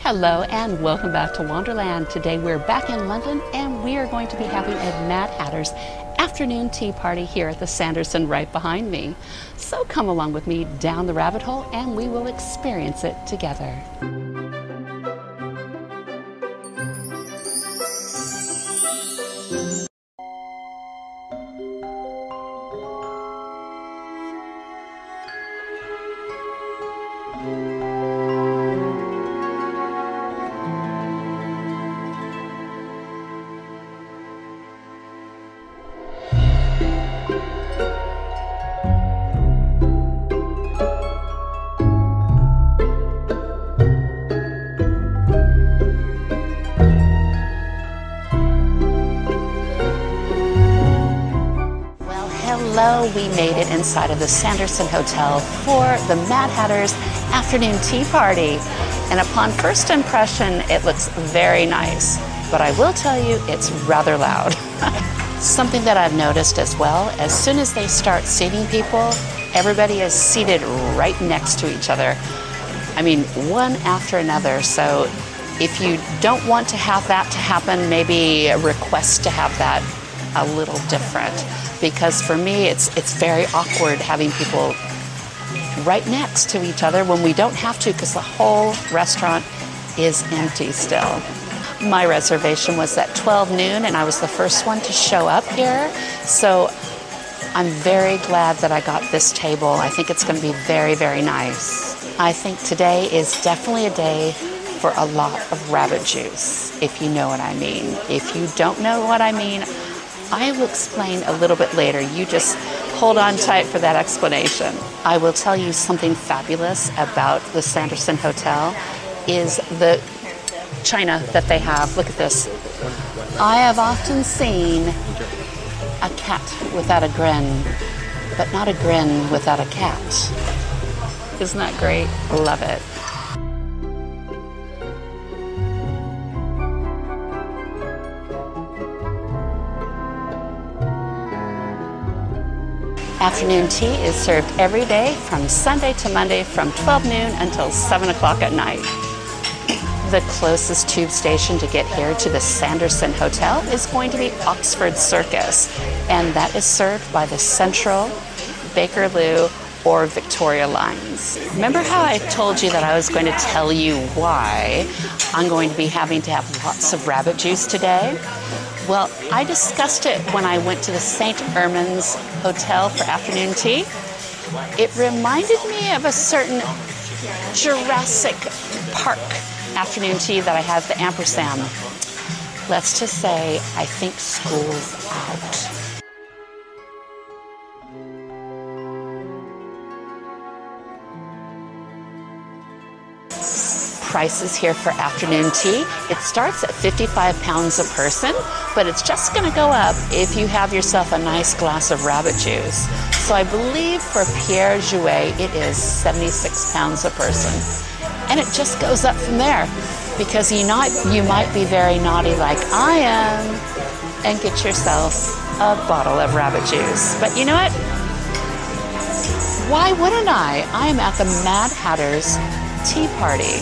Hello and welcome back to Wanderland. Today we're back in London and we are going to be having a Mad Hatter's afternoon tea party here at the Sanderson right behind me. So come along with me down the rabbit hole and we will experience it together. Hello, we made it inside of the Sanderson Hotel for the Mad Hatter's afternoon tea party. And upon first impression, it looks very nice, but I will tell you it's rather loud. Something that I've noticed as well, as soon as they start seating people, everybody is seated right next to each other. I mean, one after another. So if you don't want to have that to happen, maybe request to have that a little different. Because for me, it's very awkward having people right next to each other when we don't have to, because the whole restaurant is empty still. My reservation was at 12 noon and I was the first one to show up here. So I'm very glad that I got this table. I think it's going to be very, very nice. I think today is definitely a day for a lot of rabbit juice, if you know what I mean. If you don't know what I mean, I will explain a little bit later. You just hold on tight for that explanation. I will tell you something fabulous about the Sanderson Hotel is the china that they have. Look at this. I have often seen a cat without a grin, but not a grin without a cat. Isn't that great? Love it. Afternoon tea is served every day from Sunday to Monday from 12 noon until 7 o'clock at night. The closest tube station to get here to the Sanderson Hotel is going to be Oxford Circus, and that is served by the Central, Bakerloo, or Victoria lines. Remember how I told you that I was going to tell you why I'm going to be having to have lots of rabbit juice today? Well, I discussed it when I went to the St. Ermines Hotel for afternoon tea. It reminded me of a certain Jurassic Park afternoon tea that I had at the Ampersand. Let's just say I think school's out. Prices here for afternoon tea. It starts at £55 a person, but it's just going to go up if you have yourself a nice glass of rabbit juice. So I believe for Pierre Jouet, it is £76 a person. And it just goes up from there because you might be very naughty like I am and get yourself a bottle of rabbit juice. But you know what? Why wouldn't I? I am at the Mad Hatter's tea party.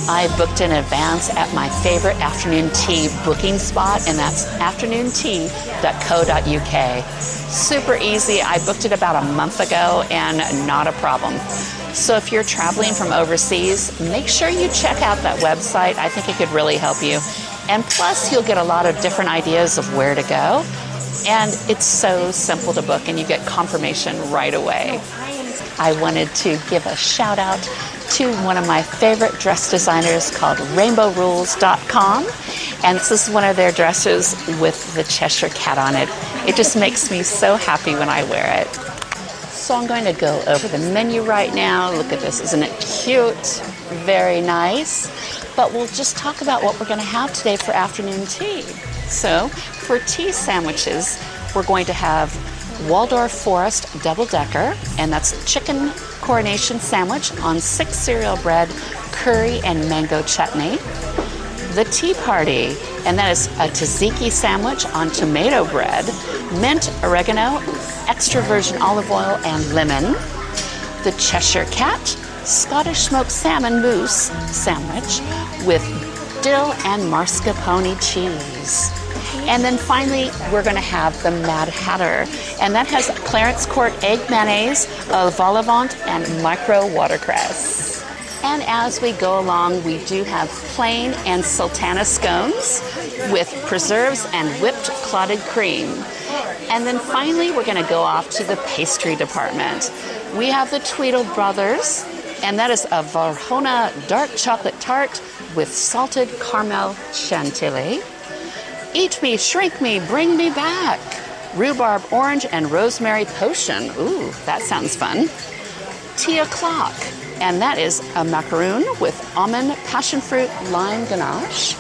I booked in advance at my favorite afternoon tea booking spot, and that's afternoontea.co.uk. Super easy. I booked it about a month ago and not a problem. So if you're traveling from overseas, make sure you check out that website. I think it could really help you. And plus, you'll get a lot of different ideas of where to go. And it's so simple to book, and you get confirmation right away. I wanted to give a shout out to one of my favorite dress designers called RainbowRules.com, and this is one of their dresses with the Cheshire Cat on it. It just makes me so happy when I wear it. So I'm going to go over the menu right now. Look at this, isn't it cute? Very nice. But we'll just talk about what we're going to have today for afternoon tea. So for tea sandwiches, we're going to have Waldorf Forest double-decker, and that's chicken coronation sandwich on 6 cereal bread, curry, and mango chutney. The tea party, and that is a tzatziki sandwich on tomato bread, mint, oregano, extra virgin olive oil, and lemon. The Cheshire Cat, Scottish smoked salmon mousse sandwich with dill and mascarpone cheese. And then finally, we're going to have the Mad Hatter. And that has Clarence Court egg mayonnaise, vol au vent, and micro watercress. And as we go along, we do have plain and sultana scones with preserves and whipped clotted cream. And then finally, we're going to go off to the pastry department. We have the Tweedle Brothers, and that is a Varhona dark chocolate tart with salted caramel chantilly. Eat me, shrink me, bring me back. Rhubarb orange and rosemary potion. Ooh, that sounds fun. Tea o'clock, and that is a macaroon with almond, passion fruit, lime ganache.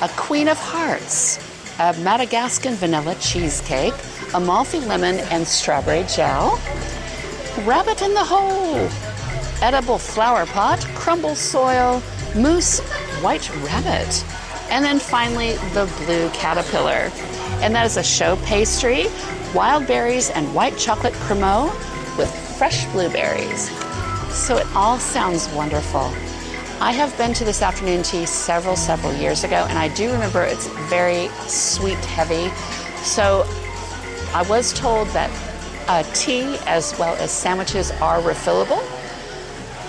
A Queen of Hearts, a Madagascan vanilla cheesecake, Amalfi lemon and strawberry gel. Rabbit in the hole, edible flower pot, crumble soil, mousse, white rabbit. And then finally, the Blue Caterpillar. And that is a show pastry, wild berries and white chocolate cremeux with fresh blueberries. So it all sounds wonderful. I have been to this afternoon tea several years ago, and I do remember it's very sweet heavy. So I was told that tea as well as sandwiches are refillable.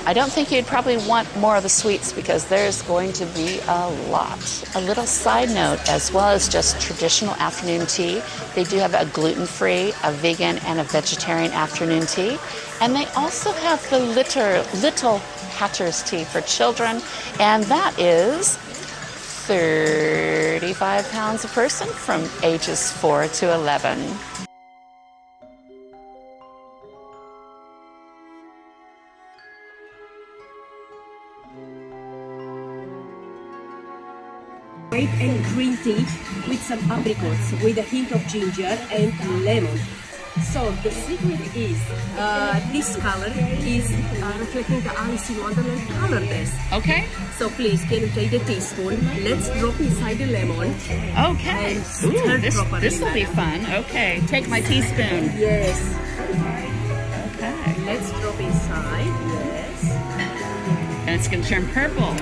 I don't think you'd probably want more of the sweets because there's going to be a lot. A little side note, as well as just traditional afternoon tea, they do have a gluten-free, a vegan, and a vegetarian afternoon tea. And they also have the Little Hatter's tea for children, and that is 35 pounds a person from ages 4 to 11. White and green tea with some apricots with a hint of ginger and lemon. So the secret is this color is reflecting the Alice in Wonderland color desk. Okay. So please, can you take a teaspoon? Let's drop inside the lemon. Okay. And stir properly. This will be fun. Okay. Take my teaspoon. Yes. Okay. Let's drop inside. Yes. And it's going to turn purple.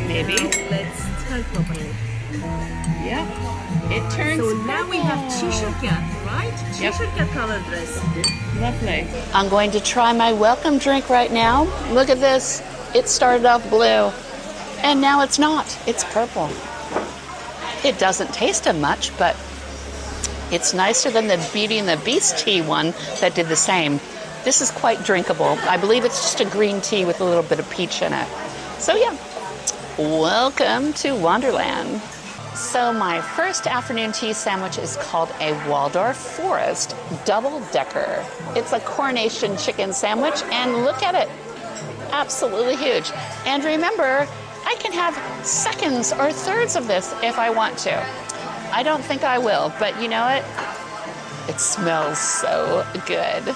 Maybe. Now let's stir properly. Yep. It turns So purple. now we have Cheshire Cat, right? Cheshire Cat color dress. Lovely. I'm going to try my welcome drink right now. Look at this. It started off blue, and now it's not. It's purple. It doesn't taste of much, but it's nicer than the Beauty and the Beast tea one that did the same. This is quite drinkable. I believe it's just a green tea with a little bit of peach in it. So yeah, welcome to Wonderland. So my first afternoon tea sandwich is called a Waldorf Forest Double Decker. It's a coronation chicken sandwich, and look at it. Absolutely huge. And remember, I can have seconds or thirds of this if I want to. I don't think I will, but you know what? It smells so good.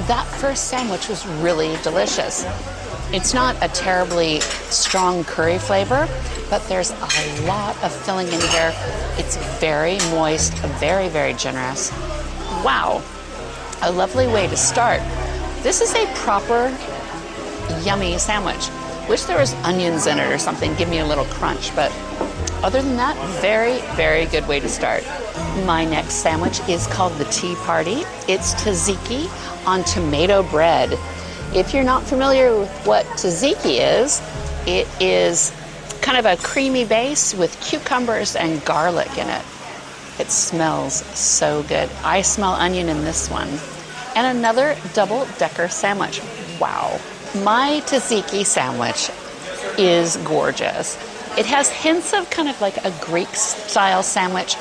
That first sandwich was really delicious. It's not a terribly strong curry flavor, but there's a lot of filling in here. It's very moist, very, very generous. Wow, a lovely way to start. This is a proper yummy sandwich. Wish there was onions in it or something, give me a little crunch, but other than that, very, very good way to start. My next sandwich is called the Tea Party. It's tzatziki on tomato bread. If you're not familiar with what tzatziki is, it is kind of a creamy base with cucumbers and garlic in it. It smells so good. I smell onion in this one. And another double-decker sandwich. Wow. My tzatziki sandwich is gorgeous. It has hints of kind of like a Greek-style sandwich.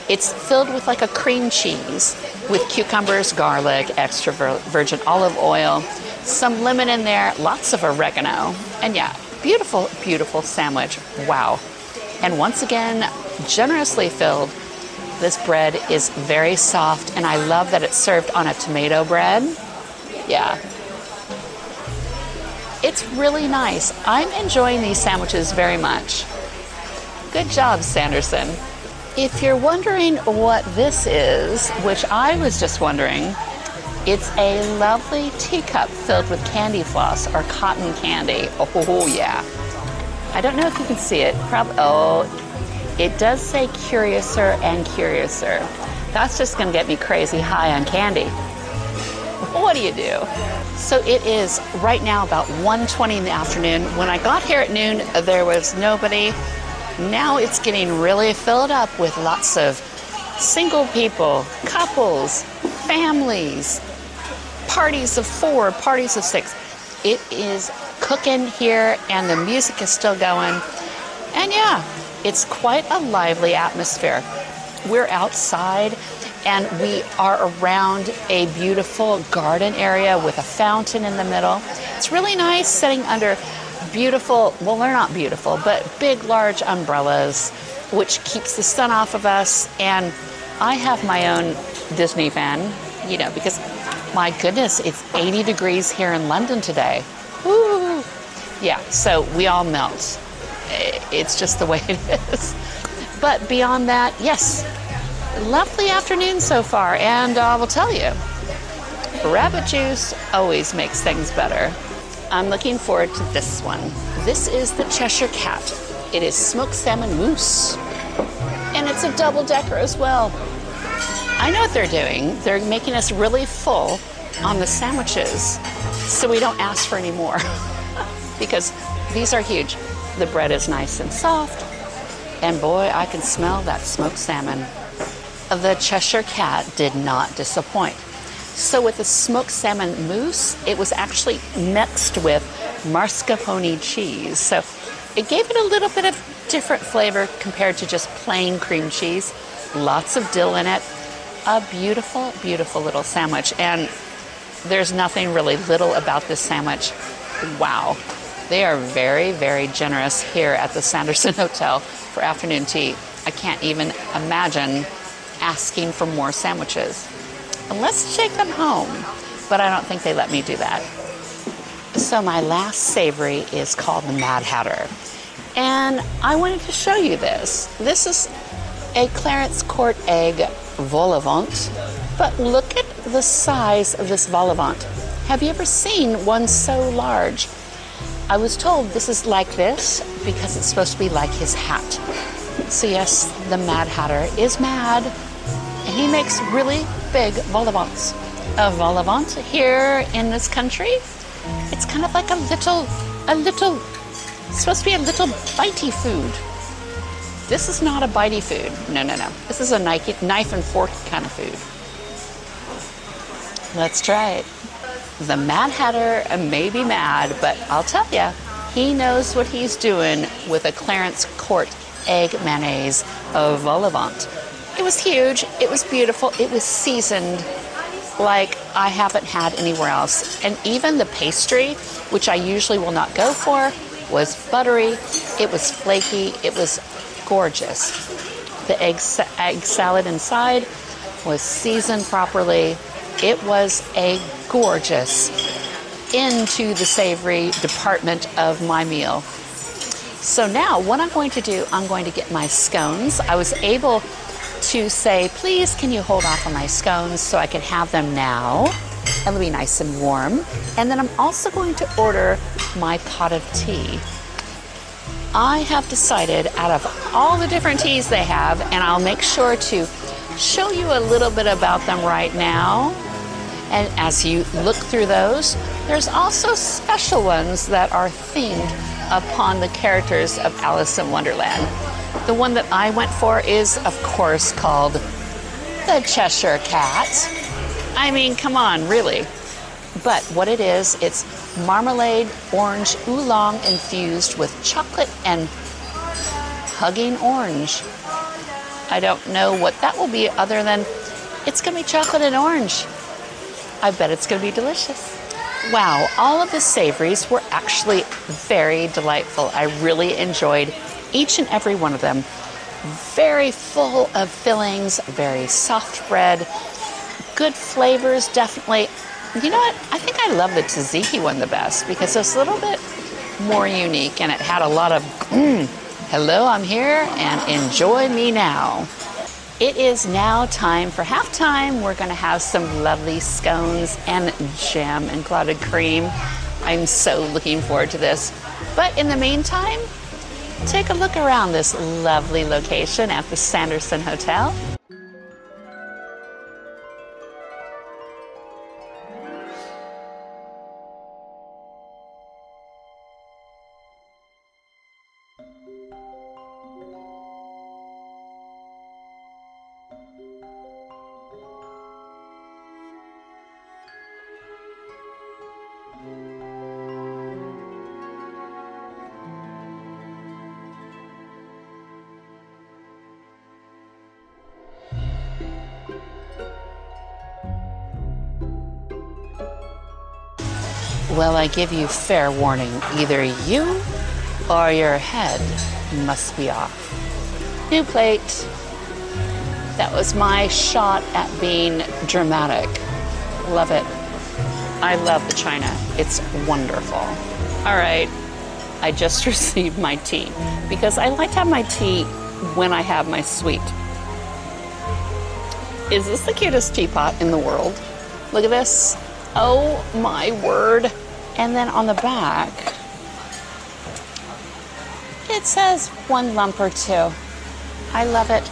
It's filled with like a cream cheese with cucumbers, garlic, extra virgin olive oil, some lemon in there, lots of oregano. And yeah, beautiful, beautiful sandwich. Wow. And once again, generously filled. This bread is very soft, and I love that it's served on a tomato bread. Yeah. It's really nice. I'm enjoying these sandwiches very much. Good job, Sanderson. If you're wondering what this is, which I was just wondering, It's a lovely teacup filled with candy floss or cotton candy. Oh, yeah. I don't know if you can see it. It does say Curiouser and Curiouser. That's just going to get me crazy high on candy. What do you do? So it is right now about 1:20 in the afternoon. When I got here at noon, there was nobody. Now it's getting really filled up with lots of single people, couples, families, parties of 4, parties of 6. It is cooking here and the music is still going. And yeah, it's quite a lively atmosphere. We're outside and we are around a beautiful garden area with a fountain in the middle. It's really nice sitting under beautiful, well, they're not beautiful, but big, large umbrellas, which keeps the sun off of us. And I have my own Disney fan, you know, because my goodness, it's 80 degrees here in London today. Woo! Yeah, so we all melt. It's just the way it is. But beyond that, yes, lovely afternoon so far. And I will tell you, rabbit juice always makes things better. I'm looking forward to this one. This is the Cheshire Cat. It is smoked salmon mousse. And it's a double-decker as well. I know what they're doing. They're making us really full on the sandwiches so we don't ask for any more because these are huge. The bread is nice and soft, and boy, I can smell that smoked salmon. The Cheshire Cat did not disappoint. So with the smoked salmon mousse, it was actually mixed with mascarpone cheese. So it gave it a little bit of different flavor compared to just plain cream cheese. Lots of dill in it. A beautiful, beautiful little sandwich. And there's nothing really little about this sandwich. Wow. They are very, very generous here at the Sanderson Hotel for afternoon tea. I can't even imagine asking for more sandwiches. Let's take them home, but I don't think they let me do that. So my last savory is called the Mad Hatter. And I wanted to show you this. This is a Clarence Court egg vol au vent, but look at the size of this vol au vent. Have you ever seen one so large? I was told this is like this because it's supposed to be like his hat. So yes, the Mad Hatter is mad, and he makes really big vol au vents. A vol au vent here in this country, it's kind of like a little, it's supposed to be a little bitey food. This is not a bitey food. No. This is a knife and fork kind of food. Let's try it. The Mad Hatter may be mad, but I'll tell you, he knows what he's doing with a Clarence Court egg mayonnaise of vol au vent. It was huge, it was beautiful, it was seasoned like I haven't had anywhere else. And even the pastry, which I usually will not go for, was buttery, it was flaky, it was gorgeous. The egg salad inside was seasoned properly. It was a gorgeous into the savory department of my meal. So now what I'm going to do, I'm going to get my scones. I was able to say, please, can you hold off on my scones so I can have them now? It'll be nice and warm. And then I'm also going to order my pot of tea. I have decided out of all the different teas they have, and I'll make sure to show you a little bit about them right now. And as you look through those, there's also special ones that are themed upon the characters of Alice in Wonderland. The one that I went for is, of course, called the Cheshire Cat. I mean, come on, really. But what it is, it's marmalade orange oolong infused with chocolate and hugging orange. I don't know what that will be other than it's going to be chocolate and orange. I bet it's going to be delicious. Wow, all of the savories were actually very delightful. I really enjoyed each and every one of them. Very full of fillings, very soft bread, good flavors, definitely. You know what? I think I love the tzatziki one the best because it's a little bit more unique and it had a lot of, hello, I'm here and enjoy me now. It is now time for halftime. We're going to have some lovely scones and jam and clotted cream. I'm so looking forward to this. But in the meantime, take a look around this lovely location at the Sanderson Hotel. Well, I give you fair warning. Either you or your head must be off. New plate. That was my shot at being dramatic. Love it. I love the china. It's wonderful. All right, I just received my tea because I like to have my tea when I have my sweet. Is this the cutest teapot in the world? Look at this. Oh my word. And then on the back, it says 1 lump or 2. I love it.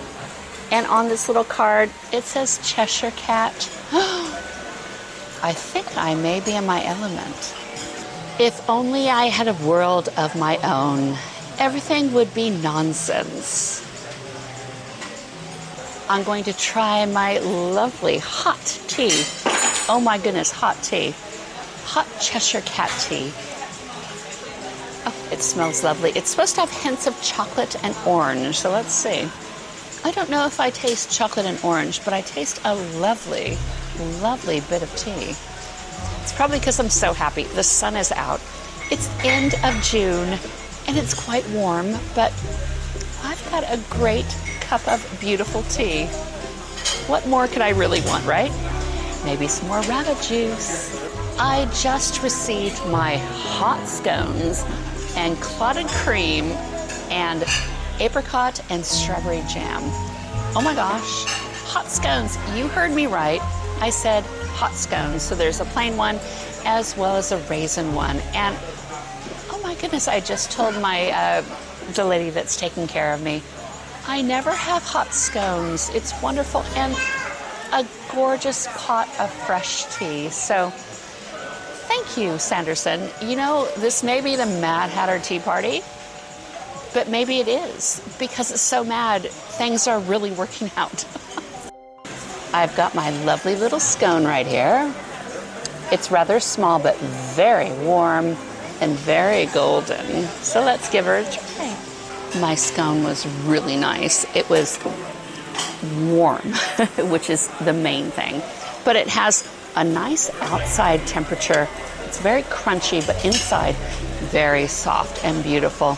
And on this little card, it says Cheshire Cat. I think I may be in my element. If only I had a world of my own, everything would be nonsense. I'm going to try my lovely hot tea. Oh my goodness, hot tea. Hot Cheshire Cat tea. Oh, it smells lovely. It's supposed to have hints of chocolate and orange, so let's see. I don't know if I taste chocolate and orange, but I taste a lovely, lovely bit of tea. It's probably because I'm so happy. The sun is out. It's end of June, and it's quite warm, but I've got a great cup of beautiful tea. What more could I really want, right? Maybe some more rabbit juice. I just received my hot scones and clotted cream and apricot and strawberry jam. Oh my gosh, hot scones. You heard me right. I said hot scones. So there's a plain one as well as a raisin one. And oh my goodness, I just told the lady that's taking care of me, I never have hot scones. It's wonderful. And a gorgeous pot of fresh tea. So thank you, Sanderson. You know, this may be the Mad Hatter Tea Party, but maybe it is, because it's so mad, things are really working out. I've got my lovely little scone right here. It's rather small, but very warm and very golden. So let's give her a try. My scone was really nice. It was warm, which is the main thing. But it has a nice outside temperature. It's very crunchy, but inside very soft and beautiful.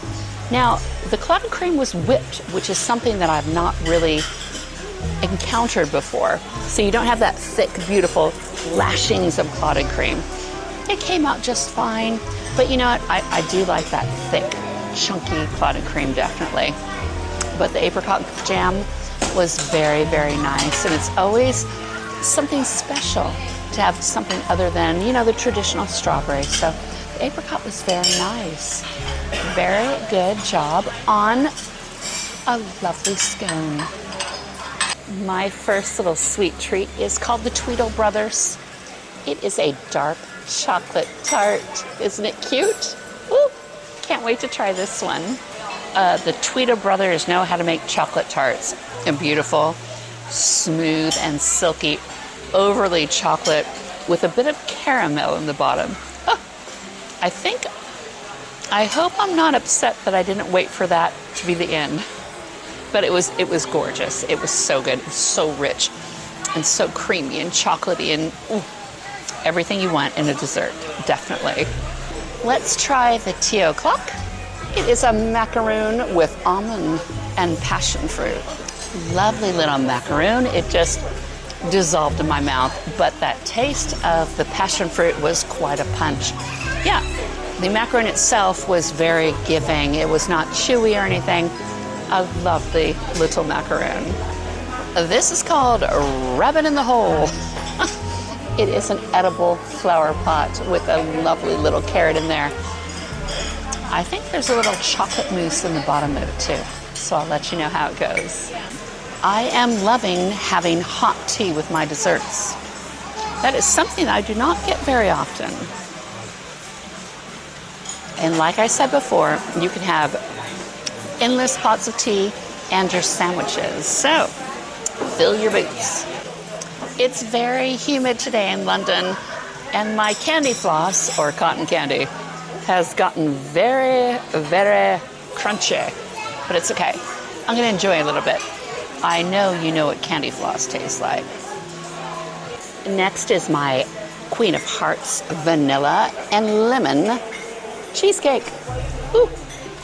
Now, the clotted cream was whipped, which is something that I've not really encountered before. So you don't have that thick, beautiful lashings of clotted cream. It came out just fine, but you know what? I do like that thick, chunky clotted cream, definitely. But the apricot jam was very, very nice, and it's always something special to have something other than, you know, the traditional strawberry. So the apricot was very nice. Very good job on a lovely scone. My first little sweet treat is called the Tweedle Brothers. It is a dark chocolate tart. Isn't it cute? Ooh, can't wait to try this one. The Tweedle Brothers know how to make chocolate tarts. And beautiful, smooth and silky, overly chocolate with a bit of caramel in the bottom. I hope I'm not upset that I didn't wait for that to be the end. But it was gorgeous. It was so good. It was so rich and so creamy and chocolatey and ooh, everything you want in a dessert, definitely. Let's try the tea o'clock. It is a macaroon with almond and passion fruit. Lovely little macaroon. It just dissolved in my mouth, but that taste of the passion fruit was quite a punch. Yeah, the macaroon itself was very giving. It was not chewy or anything. A lovely little macaroon. This is called Rabbit in the Hole. It is an edible flower pot with a lovely little carrot in there. I think there's a little chocolate mousse in the bottom of it too, so I'll let you know how it goes. I am loving having hot tea with my desserts. That is something I do not get very often. And like I said before, you can have endless pots of tea and your sandwiches. So, fill your boots. It's very humid today in London, and my candy floss, or cotton candy, has gotten very, very crunchy. But it's okay. I'm going to enjoy a little bit. I know you know what candy floss tastes like. Next is my Queen of Hearts vanilla and lemon cheesecake. Ooh,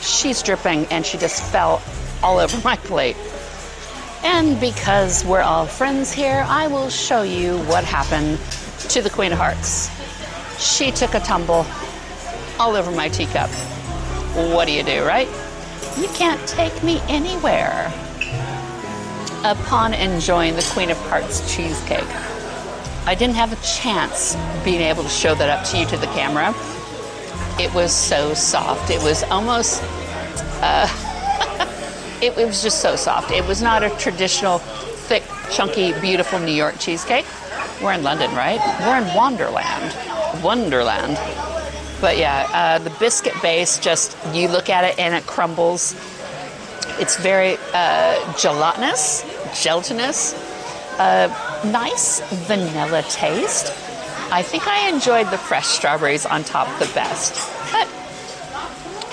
she's dripping and she just fell all over my plate. And because we're all friends here, I will show you what happened to the Queen of Hearts. She took a tumble all over my teacup. What do you do, right? You can't take me anywhere. Upon enjoying the Queen of Hearts cheesecake, I didn't have a chance being able to show that up to you to the camera. It was so soft. It was almost, it was just so soft. It was not a traditional, thick, chunky, beautiful New York cheesecake. We're in London, right? We're in Wonderland. Wonderland. But yeah, the biscuit base, just, you look at it and it crumbles. It's very gelatinous, nice vanilla taste. I think I enjoyed the fresh strawberries on top the best. But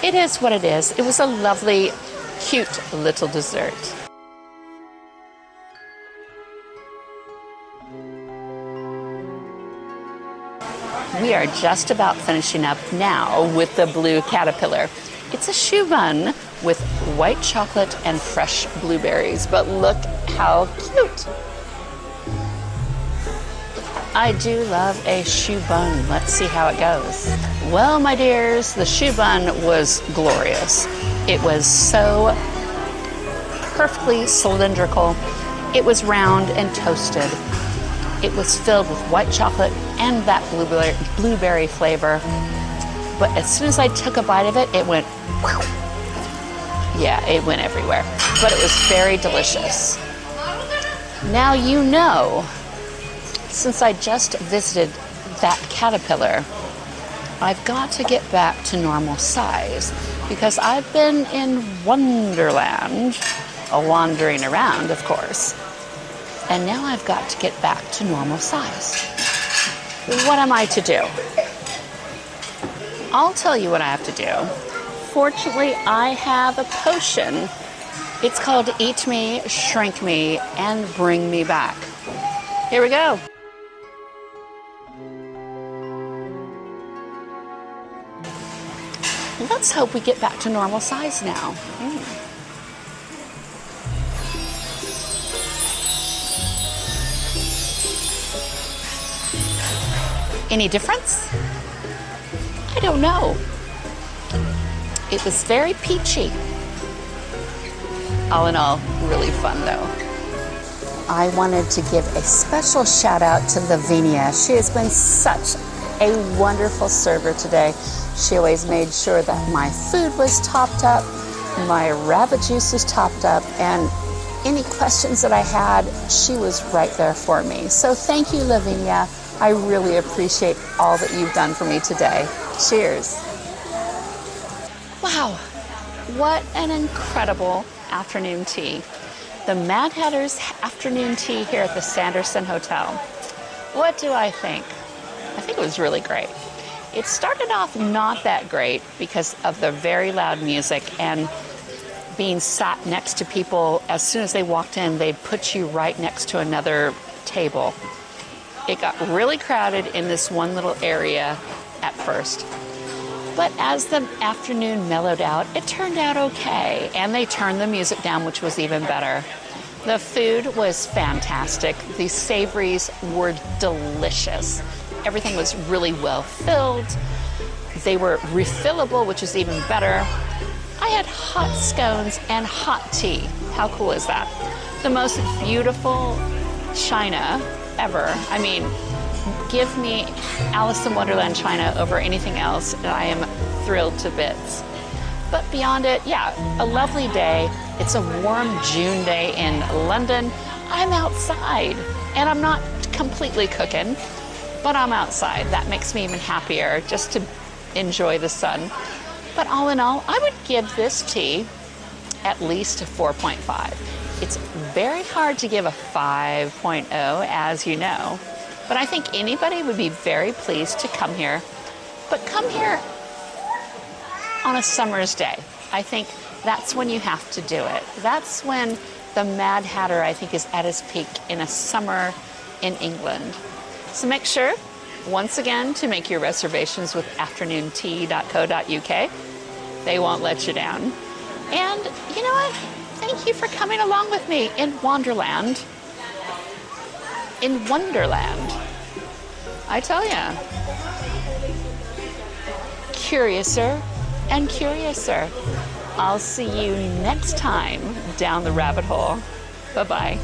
it is what it is. It was a lovely, cute little dessert. We are just about finishing up now with the blue caterpillar. It's a choux bun with white chocolate and fresh blueberries, but look how cute. I do love a choux bun. Let's see how it goes. Well, my dears, the choux bun was glorious. It was so perfectly cylindrical. It was round and toasted. It was filled with white chocolate and that blueberry flavor. But as soon as I took a bite of it, it went, whew. Yeah, it went everywhere. But it was very delicious. Now you know, since I just visited that caterpillar, I've got to get back to normal size because I've been in Wonderland, wandering around, of course. And now I've got to get back to normal size. What am I to do? I'll tell you what I have to do. Fortunately, I have a potion. It's called Eat Me, Shrink Me, and Bring Me Back. Here we go. Let's hope we get back to normal size now. Any difference? I don't know. It was very peachy. All in all, really fun though. I wanted to give a special shout out to Lavinia. She has been such a wonderful server today. She always made sure that my food was topped up, my rabbit juice was topped up, and any questions that I had, she was right there for me. So thank you, Lavinia. I really appreciate all that you've done for me today. Cheers. Wow, what an incredible afternoon tea. The Mad Hatter's afternoon tea here at the Sanderson Hotel. What do I think? I think it was really great. It started off not that great because of the very loud music and being sat next to people. As soon as they walked in, they'd put you right next to another table. It got really crowded in this one little area at first. But as the afternoon mellowed out, it turned out okay. And they turned the music down, which was even better. The food was fantastic. The savories were delicious. Everything was really well filled. They were refillable, which is even better. I had hot scones and hot tea. How cool is that? The most beautiful china ever. I mean, give me Alice in Wonderland china over anything else, and I am thrilled to bits. But beyond it, yeah, a lovely day. It's a warm June day in London. I'm outside, and I'm not completely cooking, but I'm outside. That makes me even happier just to enjoy the sun. But all in all, I would give this tea at least a 4.5. It's very hard to give a 5.0, as you know, but I think anybody would be very pleased to come here. But come here on a summer's day. I think that's when you have to do it. That's when the Mad Hatter, I think, is at its peak in a summer in England. So make sure, once again, to make your reservations with afternoontea.co.uk. They won't let you down. And you know what? Thank you for coming along with me in Wonderland. In Wonderland. I tell ya. Curiouser and curiouser. I'll see you next time down the rabbit hole. Bye-bye.